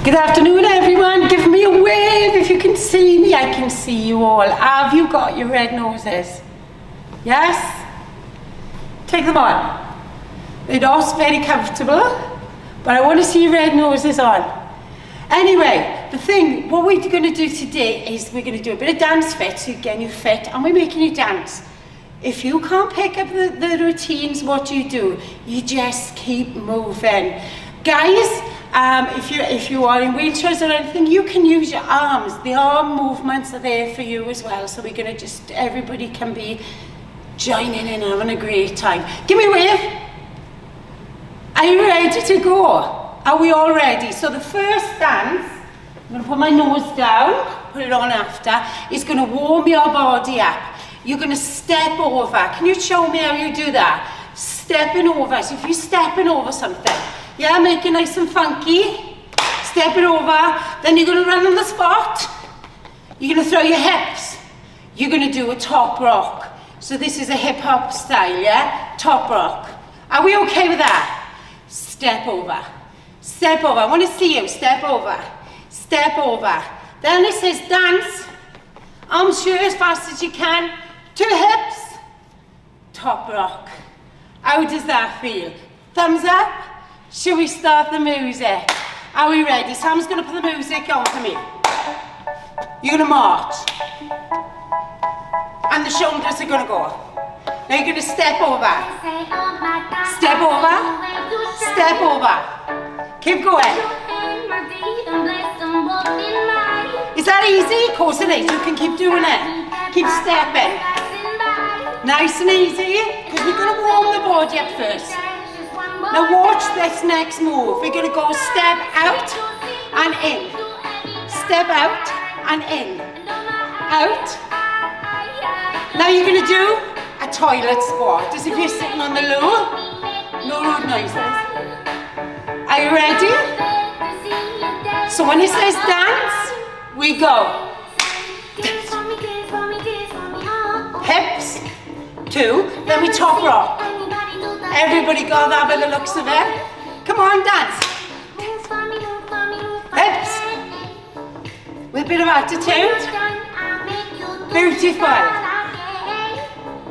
Good afternoon, everyone. Give me a wave if you can see me. I can see you all. Have you got your red noses? Yes? Take them on. They're not very comfortable, but I want to see your red noses on. Anyway, what we're going to do today is we're going to do a bit of dance fit, so you're getting you fit, and we're making you dance. If you can't pick up the routines, what do? You just keep moving. Guys, if you are in wheelchairs or anything, you can use your arms. The arm movements are there for you as well, so we're going to everybody can be joining in and having a great time. Give me a wave. Are you ready to go? Are we all ready? So the first dance, I'm going to put my nose down, put it on after, is going to warm your body up. You're going to step over. Can you show me how you do that? Stepping over. So if you're stepping over something, yeah, make it nice and funky. Step it over. Then you're going to run on the spot. You're going to throw your hips. You're going to do a top rock. So this is a hip hop style, yeah? Top rock. Are we okay with that? Step over. Step over. I want to see you. Step over. Step over. Then it says dance. Arms through as fast as you can. 2 hips. Top rock. How does that feel? Thumbs up. Shall we start the music? Are we ready? Sam's going to put the music on for me. You're going to march. And the shoulders are going to go. Now you're going to step over. Step over. Step over. Keep going. Is that easy? Of course it is. You can keep doing it. Keep stepping. Nice and easy. Because we're going to warm the body up first. Now watch this next move. We're going to go step out and in. Step out and in. Out. Now you're going to do a toilet squat, as if you're sitting on the loo. No rude noises. Are you ready? So when it says dance, we go. Hips, 2, then we top rock. Everybody got that by the looks of it. Come on, dance. Hips. With a bit of attitude. Beautiful.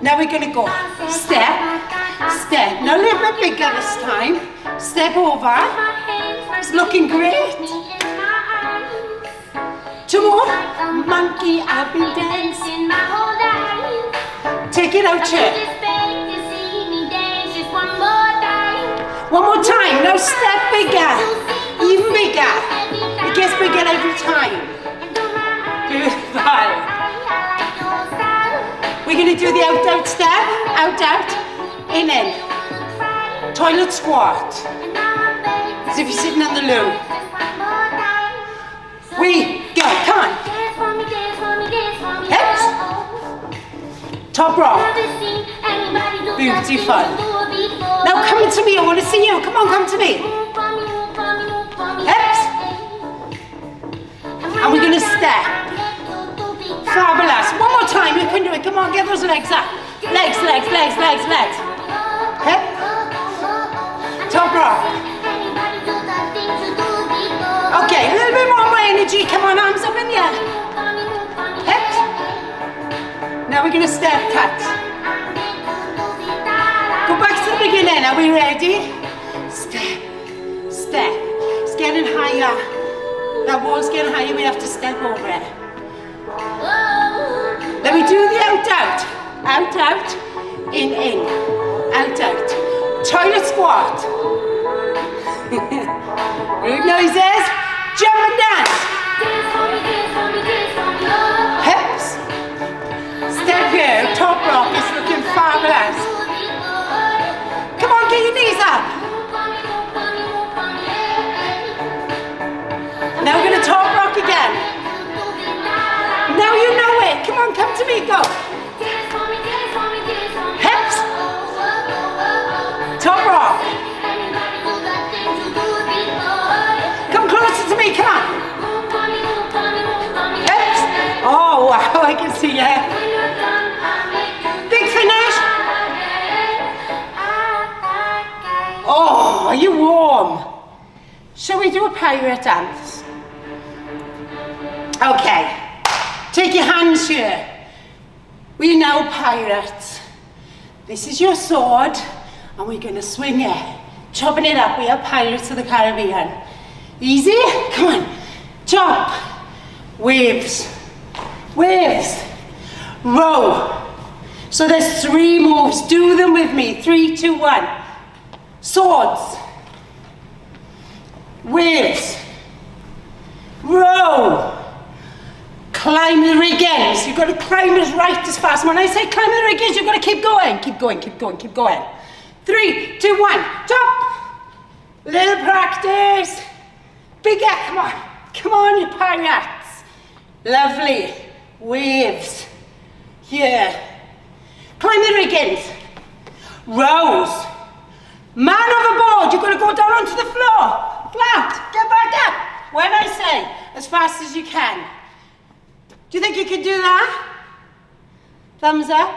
Now we're going to go step, step. Now a little bit bigger this time. Step over. It's looking great. 2 more. Monkey, I've been dancing my whole life. Take it out, chair. One more time. Now step bigger. Even bigger. It gets bigger every time. Beautiful. We're going to do the out, out step. Out, out. In, in. Toilet squat. As if you're sitting on the loo. We go. Come on. Hips. Top rock. Beautiful. Now come to me. I want to see you. Come on, come to me. Hips. And we're going to step. Fabulous. One more time. You can do it. Come on, get those legs up. Legs, legs, legs, legs, legs. Hip. Top rock. Okay, a little bit more energy. Come on, arms up in the air. Hips. Now we're going to step touch. Go back to the beginning. Are we ready? Step. Step. It's getting higher. That wall's getting higher. We have to step over it. Then we do the out, out. Out, out. In, in. Out, out. Toilet squat. Rude noises. Jump and dance. Hips. Step here. Top rock is looking fabulous. Come on, get your knees up. Now we're going to top rock again. Now you know it. Come on, come to me. Go. Hips. Top rock. Come closer to me. Come on. Hips. Oh, wow. I can see you. Big finish. Oh, are you warm? Shall we do a pirate dance? Okay, take your hands here. We are now pirates. This is your sword, and we're gonna swing it, chopping it up. We are pirates of the Caribbean. Easy? Come on. Chop. Waves. Waves. Row. So there's 3 moves. Do them with me. 3, 2, 1. Swords. Waves. Row. Climb the riggings. You've got to climb it right as fast. When I say climb the riggings, you've got to keep going. Keep going, keep going, keep going. 3, 2, 1. Chop. Little practice. Bigger. Come on. Come on, you pirates. Lovely. Waves. Here. Climb the riggings. Rows. Man overboard. You've got to go down onto the floor. Flat. Get back up. When I say, as fast as you can. Do you think you could do that? Thumbs up.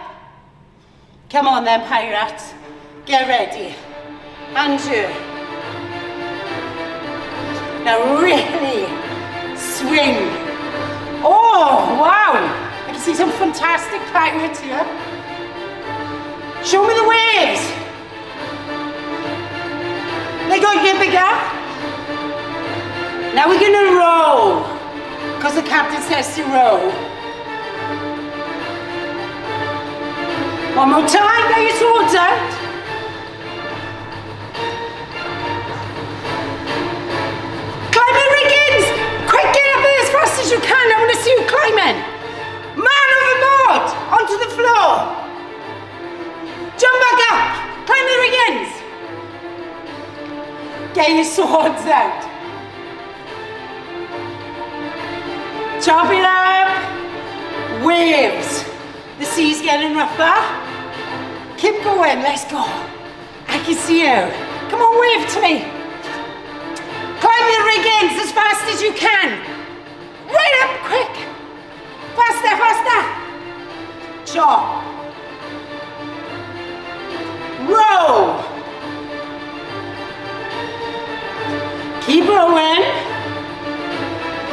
Come on then, pirates. Get ready. Hands here. Now really swing. Oh, wow. I can see some fantastic pirates here. Show me the waves. They got you bigger. Now we're gonna row. Because the captain says to row. One more time, get your swords out. Climb the riggings! Quick, get up there as fast as you can. I want to see you climbing. Man overboard, onto the floor. Jump back up, climb the riggings. Get your swords out. Chop it up. Waves. The sea's getting rougher. Keep going, let's go. I can see you. Come on, wave to me. Climb the riggings as fast as you can. Right up, quick. Faster, faster. Chop. Row. Keep rowing.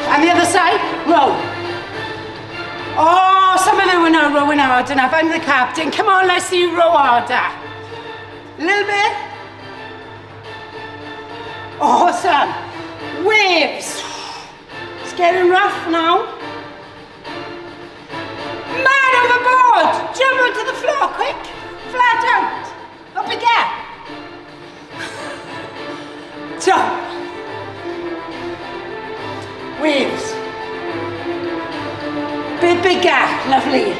And the other side, row. Oh, some of them are not rowing hard enough. I'm the captain. Come on, let's see you row harder. A little bit. Awesome. Waves. It's getting rough now. Man overboard. Jump onto the floor, quick. Flat out. Up again. Jump. Waves. Bit bigger, lovely.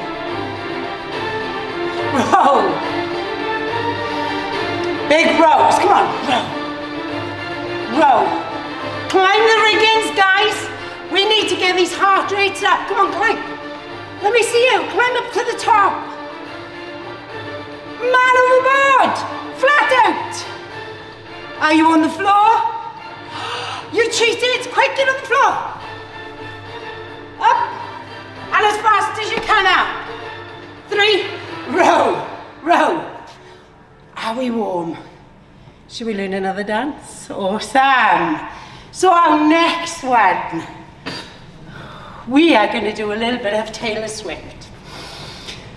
Row. Big rows, come on, row. Row. Climb the riggings, guys. We need to get these heart rates up. Come on, climb. Let me see you. Climb up to the top. Man overboard. Flat out. Are you on the floor? You cheated! Quick, get on the floor! Up! And as fast as you can now. 3, row, row. Are we warm? Should we learn another dance? Awesome! So our next one, we are going to do a little bit of Taylor Swift.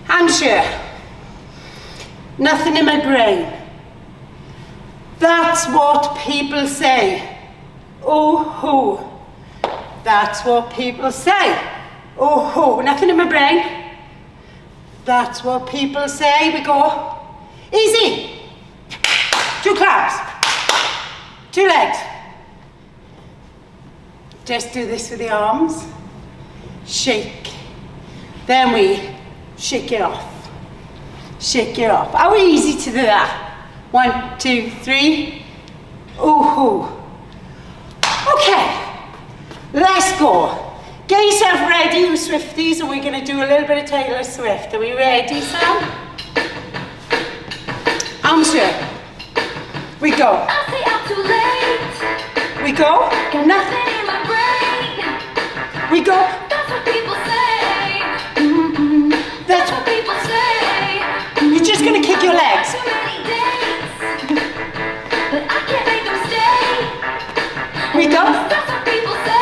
Hands here. Nothing in my brain. That's what people say. Oh ho, that's what people say. Oh ho, nothing in my brain. That's what people say. We go easy. 2 claps, 2 legs. Just do this with the arms. Shake. Then we shake it off. Shake it off. How easy to do that? 1, 2, 3. Oh ho. Okay, let's go. Get yourself ready, you Swifties, and we're going to do a little bit of Taylor Swift. Are we ready, Sam? Arms here. We go. We go. Nothing in my brain. We go. That's what people say. That's what people say. You're just going to kick your legs. But I can't make them stay. We go. That's what people say.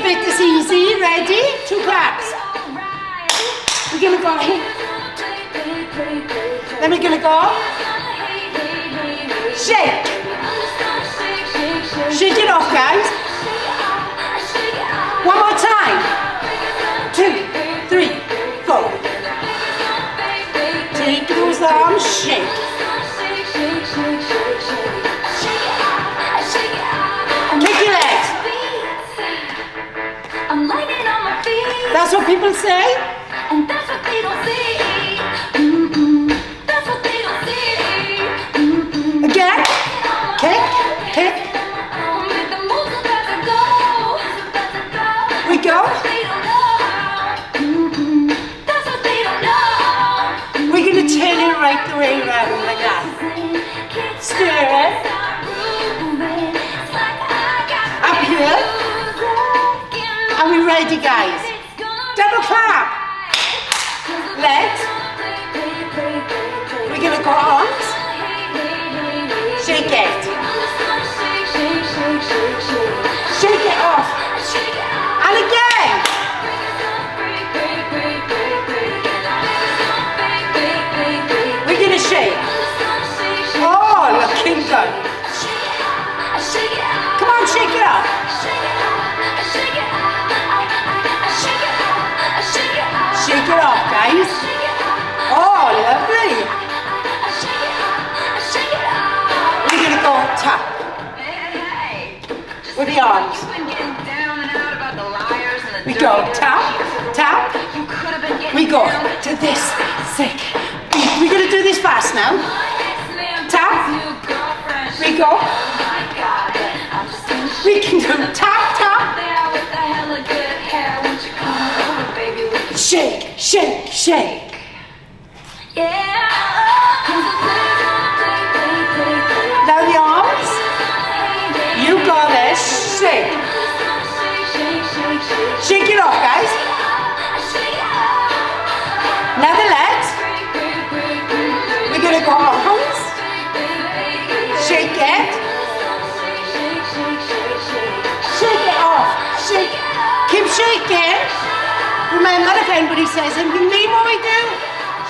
bit is easy. Ready? 2 claps. We're gonna go here. Then we're gonna go. Shake. Shake it off, guys. One more time. 2, 3, go. Take those arms, shake. Kick your legs. That's what people say. And that's what they don't see. That's what they don't see. Again. Kick, kick. We go. That's what they don't know. We're going to turn it right the way around like that. Stir it. Up here. Are we ready, guys? Double clap. Legs. We're going to go arms. Shake it. Shake it off. And again. We're going to shake. Oh, looking good. Come on, shake it off. Shake it off, guys. Oh, lovely. We're going to go tap. With the arms. We go tap, tap. We go to this sick beat. We're going to do this fast now. Tap. We go. We can do tap, tap. Shake, shake, shake. Now the arms. You got this. Shake. Shake it off, guys. Now the legs. We're going to go arms. Shake it. Shake it off. Shake. Keep shaking. Remember, if anybody says anything, leave what we do.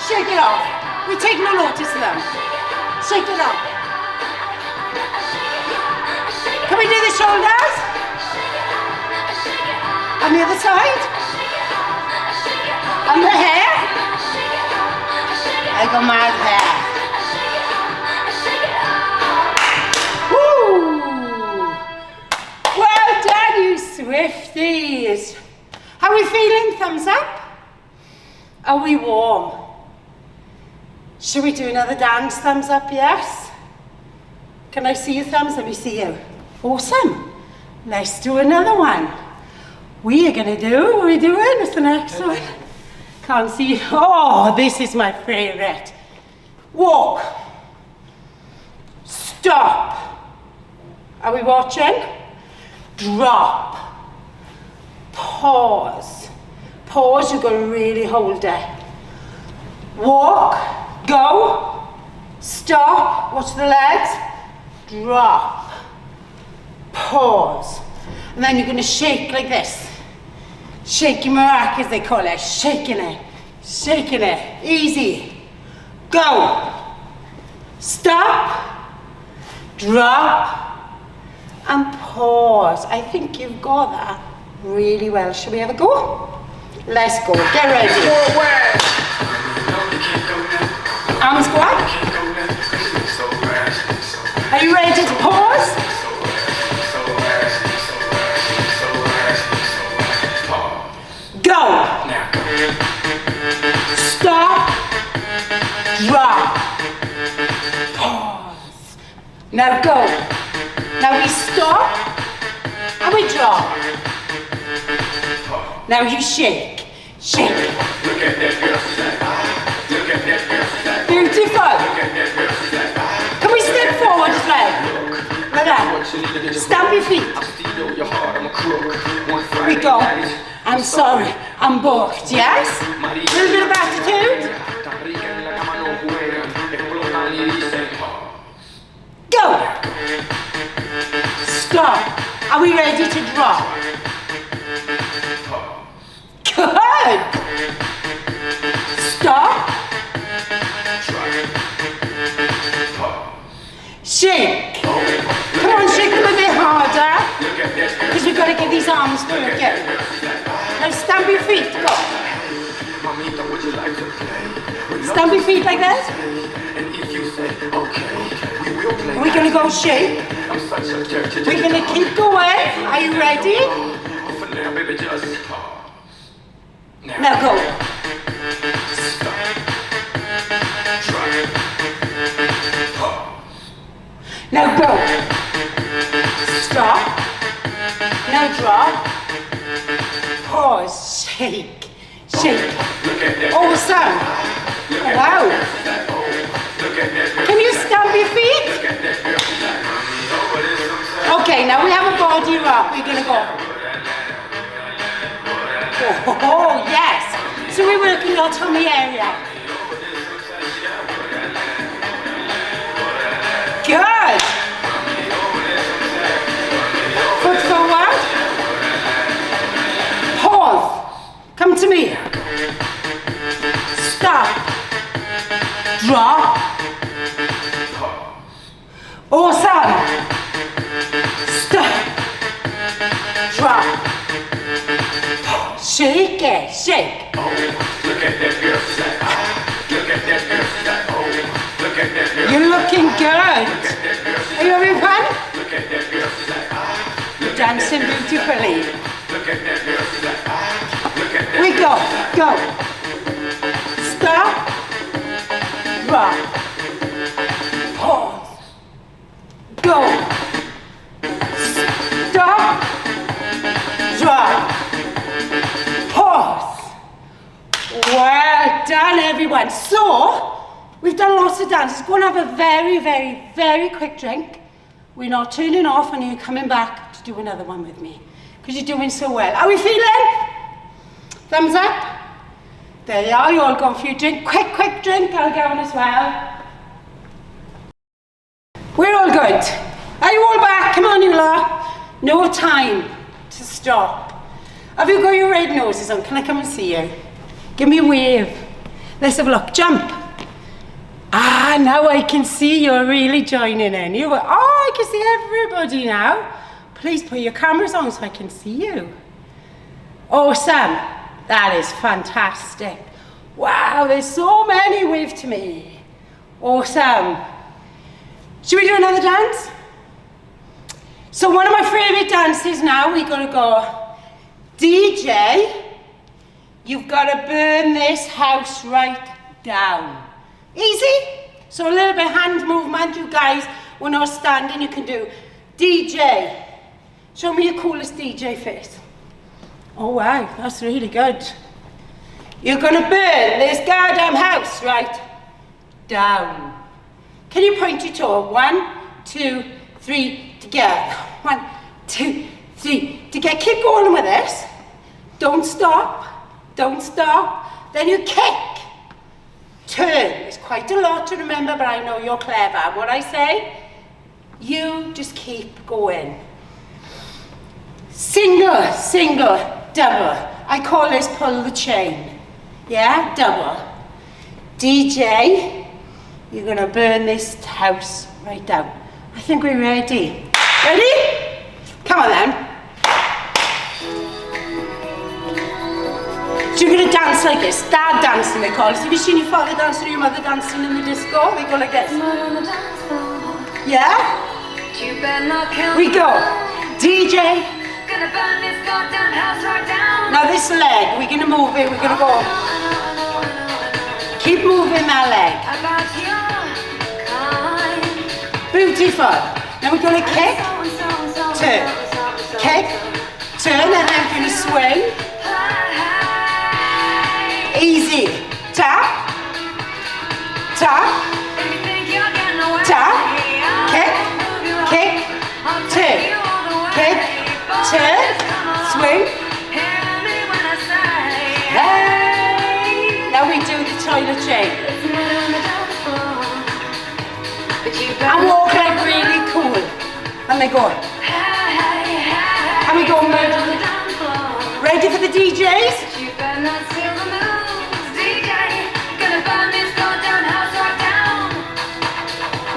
Shake it off. We take no notice of them. Shake it off. Can we do the shoulders? On the other side. And the hair. I got mad hair. Woo! Well done, you Swifties. How are we feeling? Thumbs up? Are we warm? Should we do another dance? Thumbs up, yes? Can I see your thumbs? Let me see you. Awesome. Let's do another one. We are going to do, what are we doing? What's the next one? Can't see. Oh, this is my favourite. Walk. Stop. Are we watching? Drop. Pause. Pause, you've got to really hold it. Walk. Go. Stop. Watch the legs. Drop. Pause. And then you're going to shake like this. Shaking maracas, they call it. Shaking it. Shaking it. Easy. Go. Stop. Drop. And pause. I think you've got that really well. Shall we have a go? Let's go. Get ready. Forward. Arms go up. Are you ready to pause? Go. Stop. Drop. Pause. Now go. Now we stop and we drop. Now you shake. Shake. Beautiful. Can we step forward as well? Like that. Stamp your feet. We go. I'm sorry, I'm booked, yes? A little bit of attitude. Go. Stop. Are we ready to drop? shake. Come on, shake them a bit harder. Because we've got to get these arms working. Now stamp your feet, go. Stamp your feet like this. We're going to go shake. We're going to keep going. Are you ready? Now go. Now go. Stop. Now drop. Pause. Shake. Shake. Awesome. Wow. Can you stamp your feet? Okay, now we have a body rock. We're going to go. Oh, yes. So we're working our tummy area. Good. Foot forward. Pause. Come to me. Stop. Drop. Awesome. Stop. Drop. Shake it. Shake. You're looking good. Are you having fun? You're dancing beautifully. We go. Go. Stop. Drop. Pause. Go. Stop. Drop. Pause. Well done, everyone. So, we've done lots of dances. Go and have a very, very, very quick drink. We're not turning off and you're coming back to do another one with me. Because you're doing so well. Are we feeling? Thumbs up. There you are, you all gone for your drink. Quick, quick drink. I'll get one as well. We're all good. Are you all back? Come on, you lot. No time to stop. Have you got your red noses on? Can I come and see you? Give me a wave. Let's have a look. Jump. Ah, now I can see you're really joining in. You were, oh, I can see everybody now. Please put your cameras on so I can see you. Awesome. That is fantastic. Wow, there's so many. Wave to me. Awesome. Should we do another dance? So one of my favorite dances now, we gotta go. DJ, you've gotta burn this house right down. Easy. So a little bit hand movement, you guys. We're not standing, you can do. DJ, show me your coolest DJ face. Oh wow, that's really good. You're gonna burn this goddamn house right down. Can you point your toe? 1, 2, 3, together. 1, 2, 3, together. Keep going with this. Don't stop. Don't stop. Then you kick. Turn. It's quite a lot to remember, but I know you're clever. What I say, you just keep going. Single, single, double. I call this pull the chain. Yeah, double. DJ, you're gonna burn this house right down. I think we're ready. Ready? Come on then. So you're gonna dance like this, dad dancing they call it. Have you seen your father dancing or your mother dancing in the disco? They go like this. Yeah? We go. DJ. Now this leg, we're gonna move it, we're gonna go. Keep moving that leg. Beautiful. Now we're gonna kick, turn, kick, turn, and then we're gonna swing. Easy. Tap, tap, tap, kick, kick, turn, kick, turn, swing. Hey. Now we do the toilet chain. And walk like really cool. And they go. And we go murder. Ready for the DJs?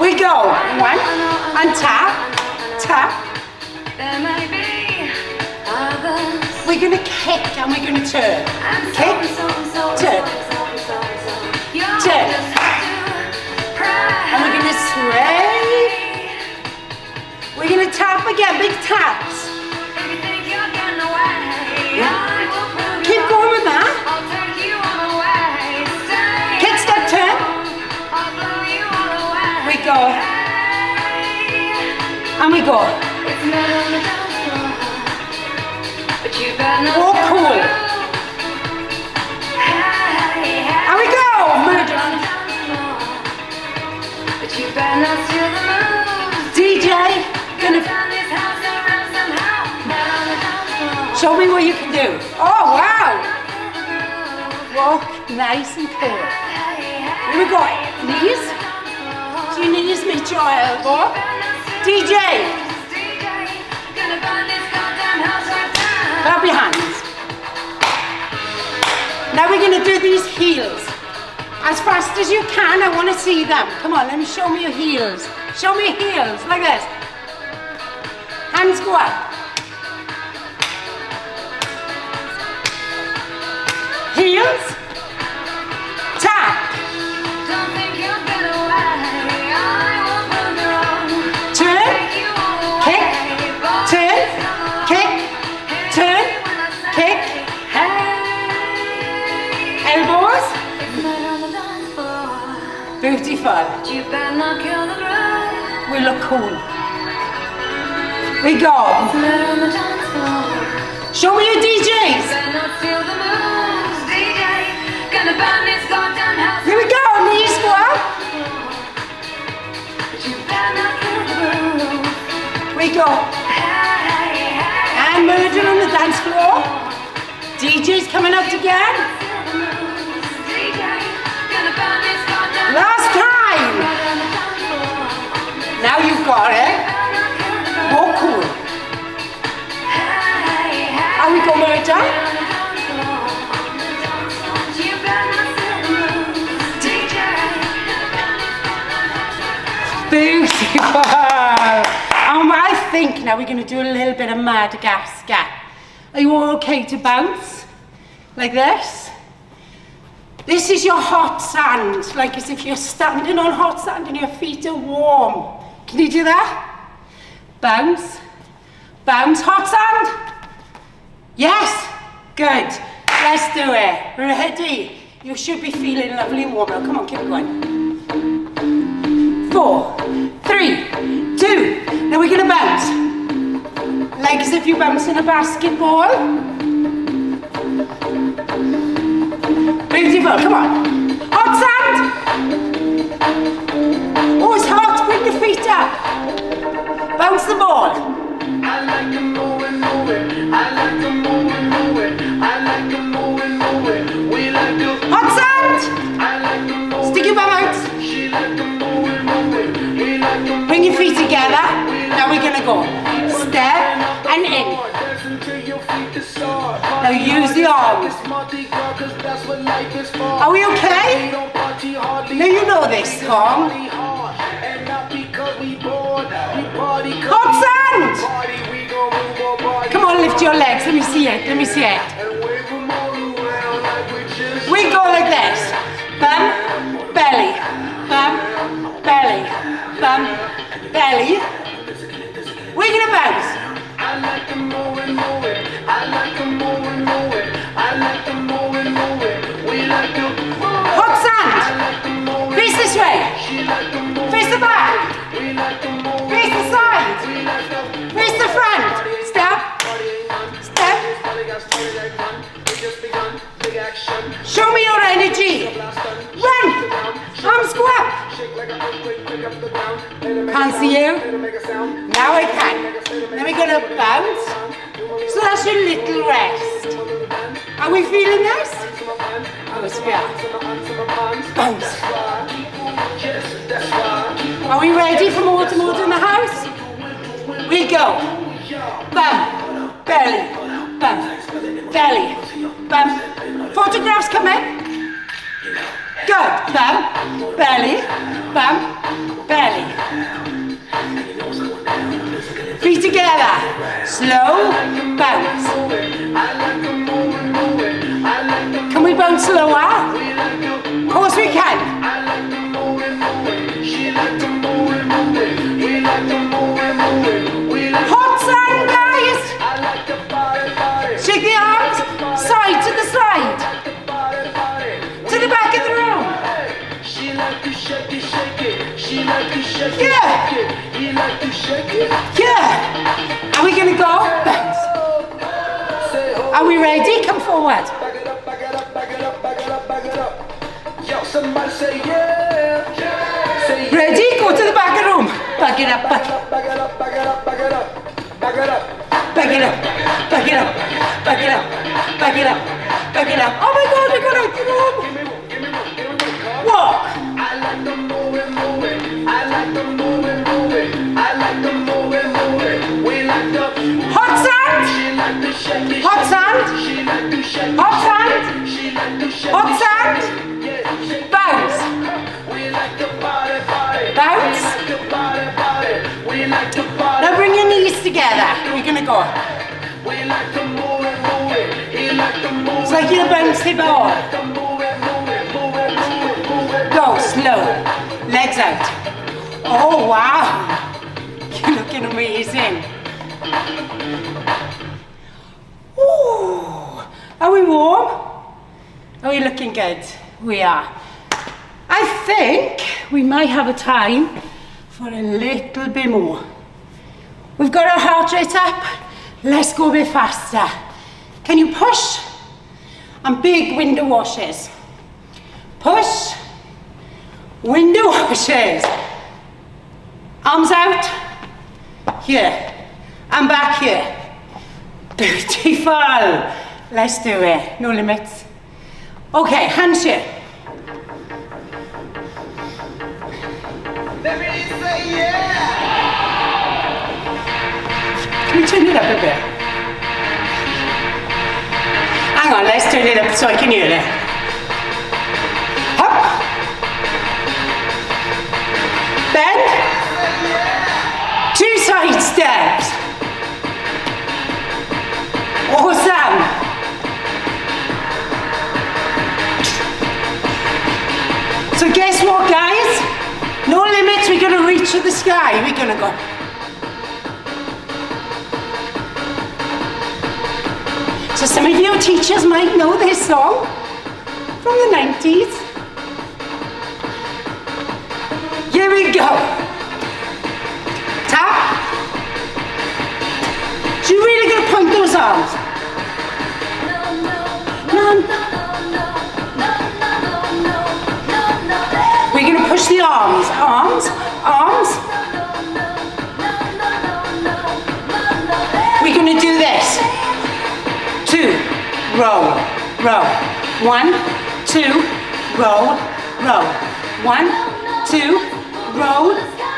We go. 1, on, tap, tap. There may be others. We're gonna kick and we're gonna turn. And Kick, turn, You turn. just have to pray. And we're gonna sway. We're gonna tap again, big taps. If you think you're getting away, I will prove you Keep wrong. going with that. I'll take you all the way. Stay. Kick, step, turn. I'll blow you all away. We go. And we go. It's not on the dance floor, but you better not Oh, feel cool. the groove. Hey, hey. And we go. Murder. On the dance floor, but you better not steal the moves. DJ, gonna Turn this house around somehow. Not on the dance floor. show me what you can do. Oh, wow. Feel the groove. Walk nice and cool. Hey, hey. Here we go. Knees. So your knees meet your elbow. DJ, Gonna burn this goddamn house right down. clap your hands. Now we're gonna do these heels. As fast as you can, I wanna see them. Come on, let me show me your heels. Show me your heels, like this. Hands go up. Heels. Tap. Don't think you'll get away. I will prove you wrong. Turn. Take you all the way. Kick. Boy, Turn. Kick. Turn. when I say, Kick. hey, Elbows. it's not on the dance floor, Beautiful. but you better not kill the groove. We look cool. We go. It's not on the dance floor. Show me your DJs. Better not steal the moves, DJ. Gonna burn this goddamn house. Here we go. Knees go up. But you better not kill the groove. We go. Hey, hey. And murder on the dance floor. DJs coming up again. Last time. Now you've got it. More cool. And we go murder. Beautiful. I think now we're going to do a little bit of Madagascar. Are you all okay to bounce? Like this? This is your hot sand, like as if you're standing on hot sand and your feet are warm. Can you do that? Bounce. Bounce, hot sand. Yes. Good. Let's do it. Ready? You should be feeling lovely and warm now. Come on, keep going. 4, 3, 2. Now we're gonna bounce. Like as if you're bouncing a basketball. Beautiful, come on. Hot sand. Oh, it's hot. Bring your feet up. Bounce the ball. I like to move it, move it. I like to move it, move it. I like to move it, move it. We like to. Hot sand. I like to move Stick your bum out. She like to move it, move it. We like to. Bring your feet together. Now we're gonna go. Step and in. Dance until your feet is sore. Now use the arms. It's Mardi Gras, 'cause that's what life is for. Are we okay? We don't party hardly. Now you know this song. Party hard, and not because we bored. We party 'cause Hot we sand. party. We gon' move our body. Come on, lift your legs. Let me see it. Let me see it. And wave 'em all around like we just. We go like this. Bum, belly. Bum, belly. Bum, belly. We're gonna bounce. I like to move it, move it. I like to move it, move it. I like to move it, move it. We like to move it. Hot I sand. like to move it. Face this way. She like to move Face the it. back. We like to move Face it. the side. We like to Face the front. Step. party ain't done. Step. Party got started like fun. We just begun. Big action. Show me your energy. Blast done. Run. Arms go up. Shake like an earthquake, pick up the ground. Let it make Can't a see sound. you. Let it make a sound. Now I can. Then we're gonna bounce. So that's your little rest. Are we feeling this? Oh, it's yeah. Bounce. Are we ready for more to more in the house? We go. Bum, belly, bum, belly, bum. Photographs come in. Good. Bum, belly, bum, belly. together. Slow, bounce. Can we bounce slower? Of course we can. Hot sand, guys. Shake the arms, side to the side. To the back of the room. Yeah. Yeah. Are we gonna go? Bounce. Are we ready? Come forward. Somebody say yeah. Say yeah. Ready? Go to the back of the room. Back it up, back, Back it up, back it up, back it up, back it up. back it up, back it up, back it up, back it up, back it up. Oh my God, we got out the room. Walk. I like the moving, moving. I like the moving, moving. I like the moving, moving. We like the Hot sand. she like the shake it. Hot sand. She like to shake it. Hot sand. She like to shake Hot it. sand. Yeah, shake it. Bounce. We like the body, body. Bounce. We like the body, body. We like the body. Now bring your knees together. We're gonna go. We like the moving, moving. He like the moving. It's like you're bounce the ball. The moving, moving, moving, moving, moving. Go slow. Legs out. Oh wow. You're looking amazing. Ooh. Are we warm? Are we looking good? We are. I think we might have a time for a little bit more. We've got our heart rate up. Let's go a bit faster. Can you push? And big window washes. Push. Window washes. Arms out. Here. And back here. Beautiful. Let's do it. No limits. Okay, hands here. Let me say yeah. Can we turn it up a bit? Hang on, let's turn it up so I can hear it. Up. Bend. 2 side steps. Awesome. So guess what, guys? No limits, we're gonna reach for the sky. We're gonna go. So some of your teachers might know this song from the 90s. Here we go. Tap. So you're really gonna point those arms. We're gonna push the arms, arms, arms. We're gonna do this. 2, roll, roll. 1, 2, roll, roll. 1, 2, roll,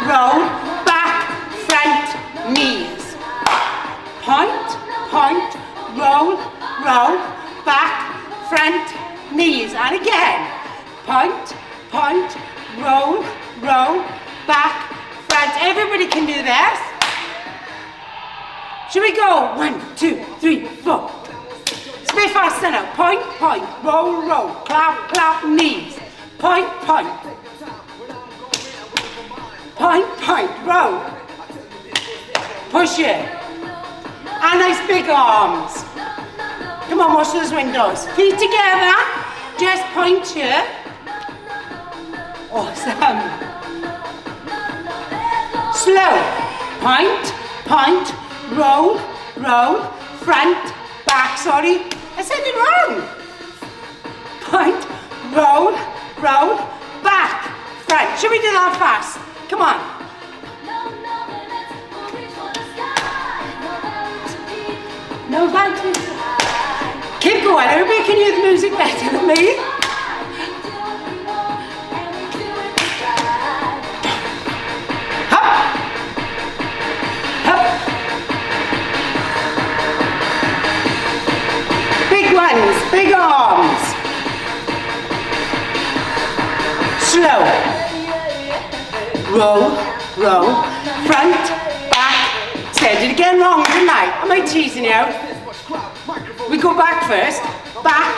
roll. Back, front, knees. Point, point, roll, roll. Back, front, knees. And again. Point, point, roll, roll. Back, front. Everybody can do this. Should we go? 1, 2, 3, 4. It's a bit faster now. Point, point, roll, roll. Clap, clap, knees. Point, point. Point, point, roll. Push it. And nice big arms. Come on, wash those windows. Feet together. Just point here. Awesome. Slow. Point, point, roll, roll, front, back, sorry. I said it wrong. Point, roll, roll, back, front. Should we do that fast? Come on. No boundaries. Keep going. Everybody can hear the music better than me. Hop. Hop. Big ones. Big arms. Slow. Roll. Roll. Front. Back. said it again wrong, didn't I? Am I teasing you? We go back first. Back.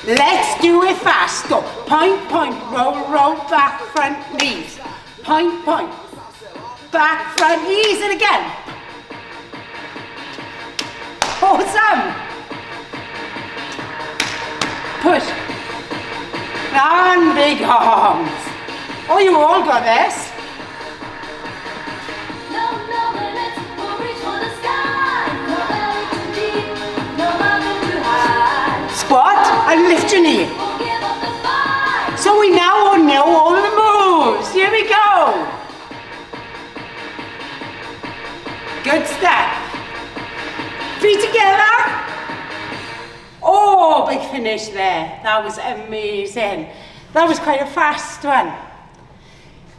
Let's do it fast. Go. Point, point, roll, roll, back, front, knees. Point, point. Back, front, knees, and again. Awesome. Push. And big arms. Oh, you all got this. No, let's reach for the sky. No valley too deep, no mountain too high. Squat and lift your knee. Won't give up the fight. So we now all know all the moves. Here we go. Good step. Feet together. Oh, big finish there. That was amazing. That was quite a fast one.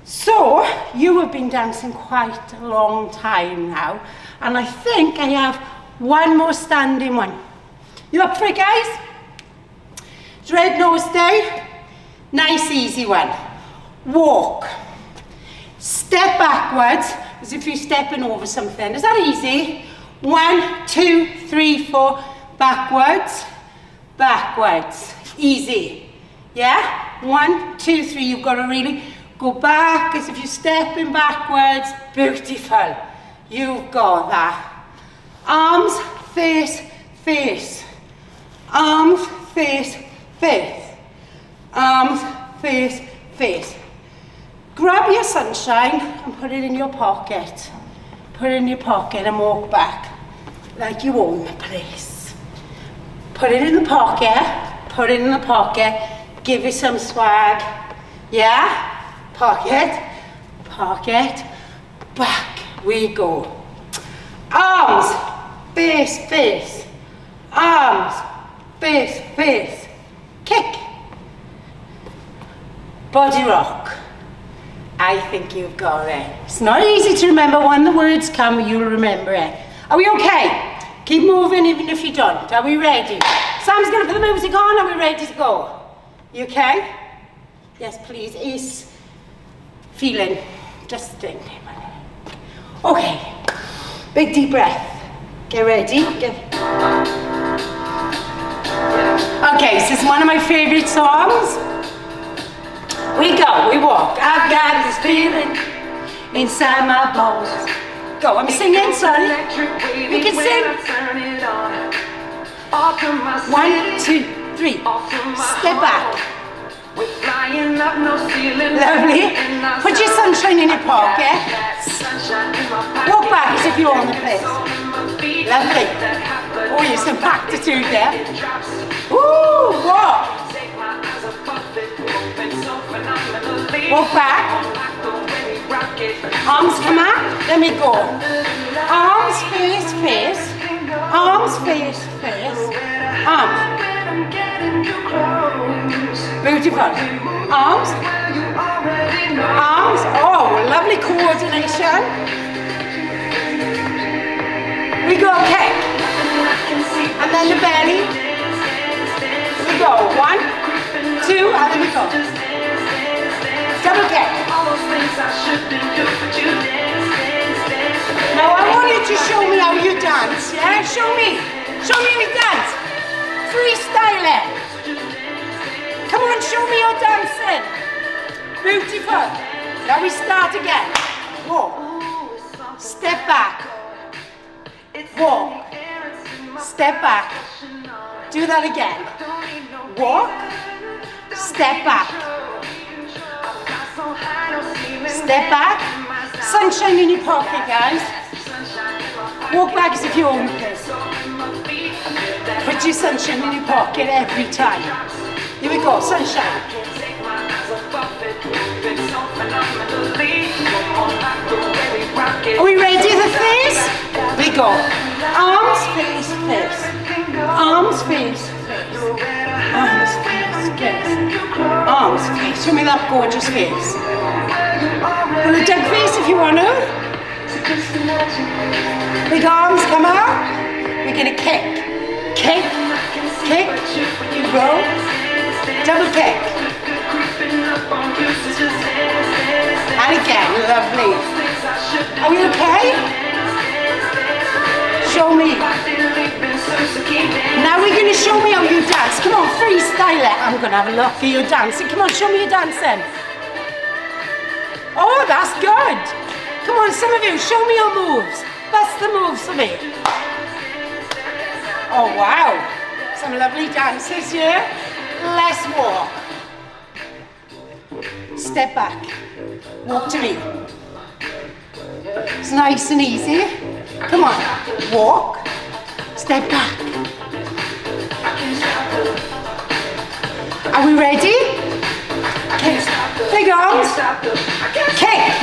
So, you have been dancing quite a long time now, and I think I have one more standing one. You up for it, guys? It's Red Nose Day. Nice, easy one. Walk. Step backwards, as if you're stepping over something. Is that easy? 1, 2, 3, 4. Backwards, backwards. Easy. Yeah? 1, 2, 3. You've got to really go back as if you're stepping backwards. Beautiful. You've got that. Arms, face, face. Arms, face, face. Arms, face, face. Grab your sunshine and put it in your pocket. Put it in your pocket and walk back like you own the place. Put it in the pocket. Put it in the pocket. Give it some swag. Yeah? Pocket, pocket, back we go. Arms, face, face. Arms, face, face. Kick. Body rock. I think you've got it. It's not easy to remember. When the words come, you'll remember it. Are we okay? Keep moving even if you don't. Are we ready? Sam's going to put the music on. Are we ready to go? You okay? Yes, please. Ace. Feeling. Just think. Okay. Big deep breath. Get ready. Okay, so this is one of my favorite songs. We go, we walk. I've got this feeling inside my bones. Go, I'm singing, son. We can sing. 1, 2, 3. Step back. Lovely. Put your sunshine in your pocket. Walk back as if you're on the place. Lovely. Oh, you have some aptitude there. Ooh, walk. Walk back. Arms come out. Let me go. Arms face, face. Arms face, face. Arms. Beautiful. Arms. Arms. Oh, lovely coordination. We go kick. And then the belly. We go 1, 2, and then we go. Double kick. Now I want you to show me how you dance, yeah? Show me. Show me how you dance. Freestyle it. Come on, show me your dancing. Beautiful. Now we start again. Walk. Step back. Walk. Step back. Do that again. Walk. Step back. Step back. Sunshine in your pocket, guys. Walk back as if you own this. Put your sunshine in your pocket every time. Here we go, sunshine. Are we ready the face? We go. Arms, face, face. Arms, face, face. Arms, face, face. Arms, face. Show me that gorgeous face. Put a dead face if you want to. Big arms, come out. We're going to kick. Kick, kick, roll, double kick. And again, lovely. Are we okay? Now we're going to show me how you dance. Come on, freestyle it. I'm going to have a look at you dancing. Come on, show me your dancing. Oh, that's good. Come on, some of you, show me your moves. Bust the moves for me. Oh, wow. Some lovely dances here. Let's walk. Step back. Walk to me. It's nice and easy. Come on. Walk. Step back. Are we ready? Kick. Big arms. Kick.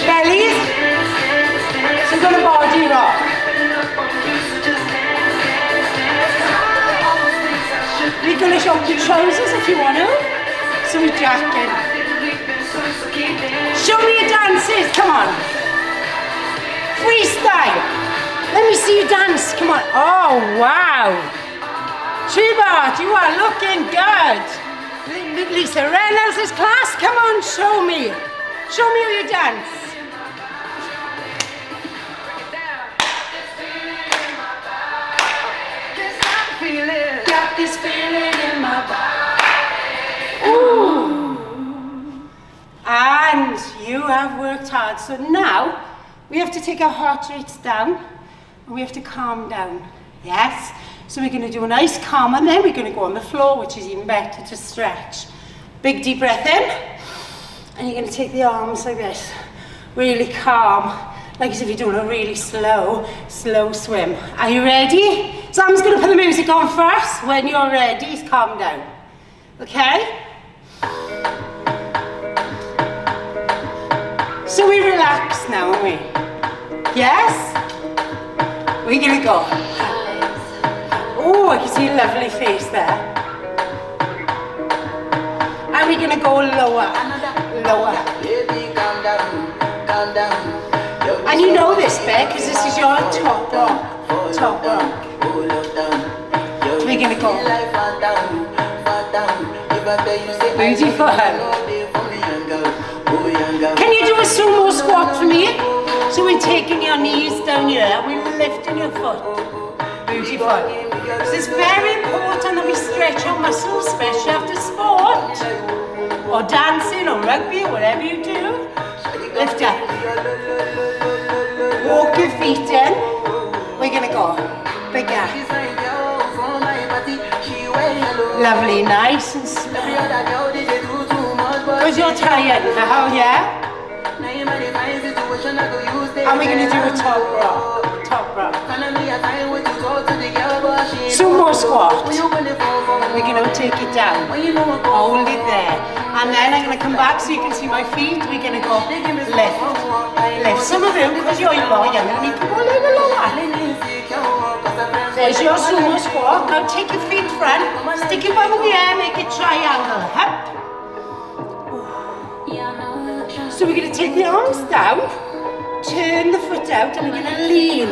Bellies. So we've got a body rock. We're going to show the trousers if you want to. So we jacket. Show me your dances. Come on. Freestyle. Let me see you dance. Come on. Oh, wow. Tribart, you are looking good. Lisa Reynolds' class. Come on, show me. Show me how you dance. Got this feeling in my body. Ooh. And you have worked hard. So now we have to take our heart rates down and we have to calm down. Yes? So we're going to do a nice calm and then we're going to go on the floor, which is even better to stretch. Big deep breath in. And you're going to take the arms like this. Really calm. Like as if you're doing a really slow swim. Are you ready? So I'm just going to put the music on first. When you're ready, calm down. Okay? So we relax now, aren't we? Yes? We're going to go. Oh, I can see a lovely face there. And we're going to go lower. Lower. And you know this bit because this is your top rock. Top rock. We're going to go. Beautiful. Can you do a sumo squat for me? So we're taking your knees down here and we're lifting your foot. Beautiful. So it's very important that we stretch our muscles, especially after sport, or dancing, or rugby, or whatever you do. Lift up. Walk your feet in. We're going to go. Bigger. Lovely, nice and slow. Because you're tired now, yeah? And we're going to do a top rock. Top rock. Sumo squat. We're going to take it down. Hold it there. And then I'm going to come back so you can see my feet. We're going to go lift. Lift. Some of you, because you're lower, you're going to need to go a little lower. There's your sumo squat. Now take your feet front. Stick your bum in the air. Make a triangle. Up. So we're going to take the arms down, turn the foot out, and we're going to lean.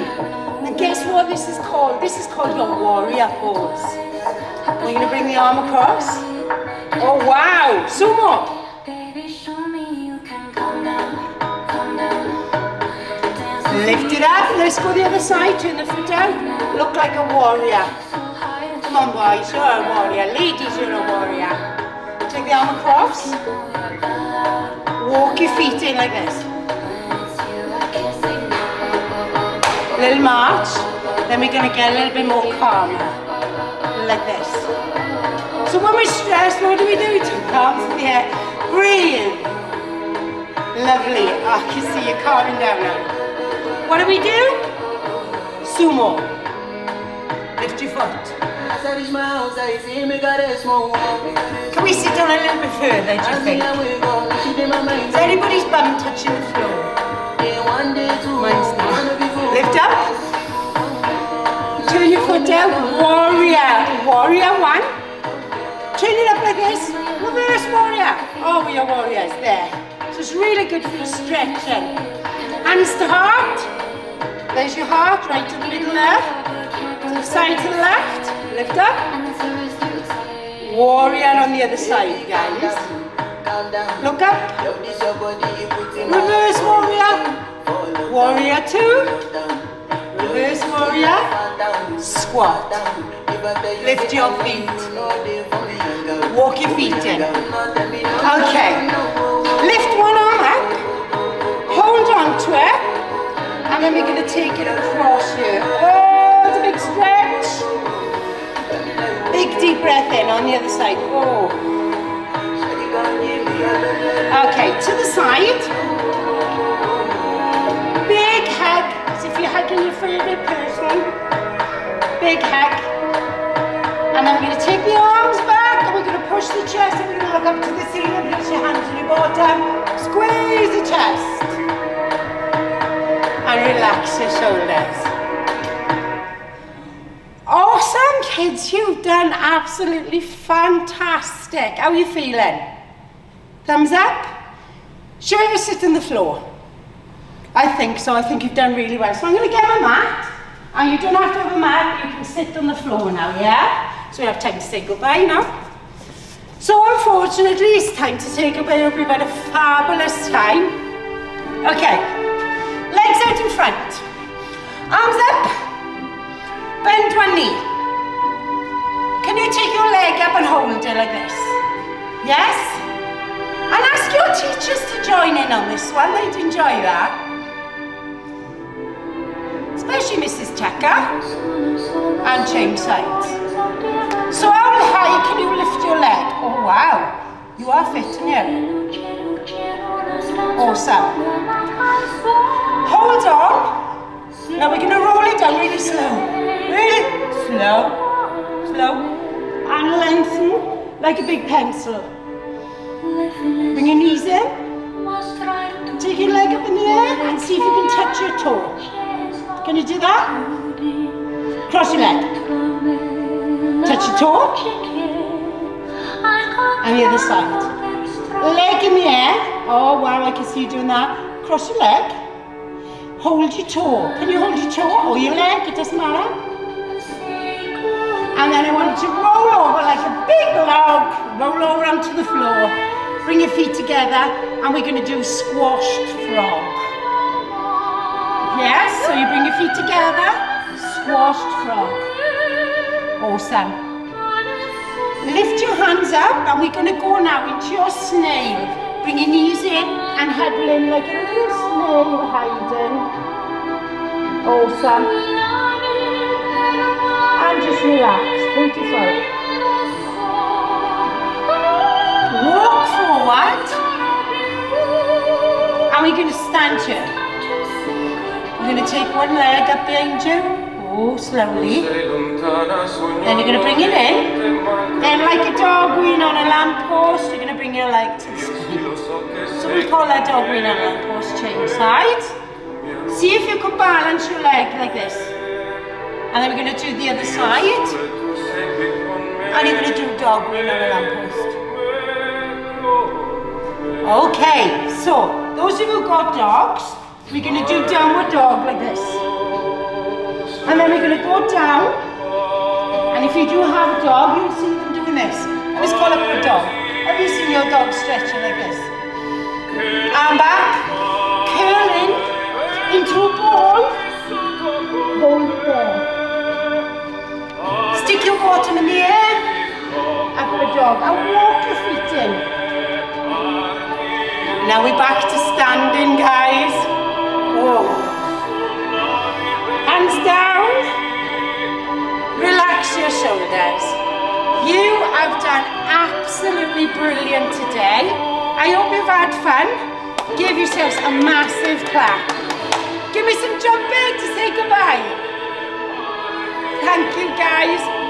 And guess what this is called? This is called your warrior pose. We're going to bring the arm across. Oh wow! Sumo! Lift it up. Let's go the other side. Turn the foot out. Look like a warrior. Come on boys, you're a warrior. Ladies, you're a warrior. Take the arm across. Walk your feet in like this. Little march. Then we're going to get a little bit more calmer. Like this. So when we're stressed, what do? We take arms in the air. Breathe. Lovely. Oh, I can see you calming down now. What do? Sumo. Lift your foot. Can we sit down a little bit further, do you think? Is anybody's bum touching the floor? Mine's not. Lift up. Turn your foot down. Warrior. Warrior one. Turn it up like this. Reverse warrior. Oh, we are warriors there. So it's really good for the stretching. Hands to heart. There's your heart, right to the middle there. To the side to the left. Lift up. Warrior on the other side, guys. Look up. Reverse warrior. Warrior two. Reverse warrior. Squat. Lift your feet. Walk your feet in. Okay. Lift one arm up. Hold on to it. And then we're going to take it across here. Oh, it's a big stretch. Big deep breath in on the other side. Oh. Okay, to the side. Big hug, as if you're hugging your favourite person. Big hug. And then we're going to take the arms back and we're going to push the chest and we're going to look up to the ceiling, place your hands on your bottom, squeeze the chest. And relax your shoulders. Awesome, kids, you've done absolutely fantastic. How are you feeling? Thumbs up? Should we ever sit on the floor? I think so. I think you've done really well. So I'm going to get my mat. And you don't have to have a mat. You can sit on the floor now, yeah? So we have time to say goodbye now. So unfortunately, it's time to say goodbye. I hope you've had a fabulous time. Okay. Legs out in front. Arms up. Bend one knee. Can you take your leg up and hold it like this? Yes? And ask your teachers to join in on this one. They'd enjoy that. Especially Mrs. Tucker and change sides. So how high can you lift your leg? Oh wow, you are fit, aren't you? Awesome. Hold on. Now we're going to roll it down really slow. Really slow. Slow. And lengthen like a big pencil. Bring your knees in. Take your leg up in the air and see if you can touch your toe. Can you do that? Cross your leg. Touch your toe. And the other side. Leg in the air. Oh wow, I can see you doing that. Cross your leg. Hold your toe. Can you hold your toe or your leg? It doesn't matter. And then I want you to roll over like a big log. Roll over onto the floor. Bring your feet together and we're going to do squashed frog. Yes, so you bring your feet together, squashed frog. Awesome. Lift your hands up and we're going to go now into your snail. Bring your knees in and huddle in like a little snail hiding. Awesome. And just relax. Beautiful. Walk forward. And we're going to stand here. We're going to take one leg up behind you. Oh, slowly. Then you're going to bring it in. Then like a dog weeing on a lamppost, you're going to bring your leg to the side. So we call that dog weeing on a lamppost, change sides. See if you can balance your leg like this. And then we're going to do the other side. And you're going to do dog weeing on a lamppost. Okay, so those of you who got dogs, we're going to do downward dog like this. And then we're going to go down. And if you do have a dog, you'll see them doing this. And it's called upward dog. Have you seen your dog stretching like this? Arm back. Curl in into a ball. Hold it there. Stick your bottom in the air. Upward dog. And walk your feet in. Now we're back to standing, guys. Oh. Hands down. Relax your shoulders. You have done absolutely brilliant today. I hope you've had fun. Give yourselves a massive clap. Give me some jumping to say goodbye. Thank you, guys.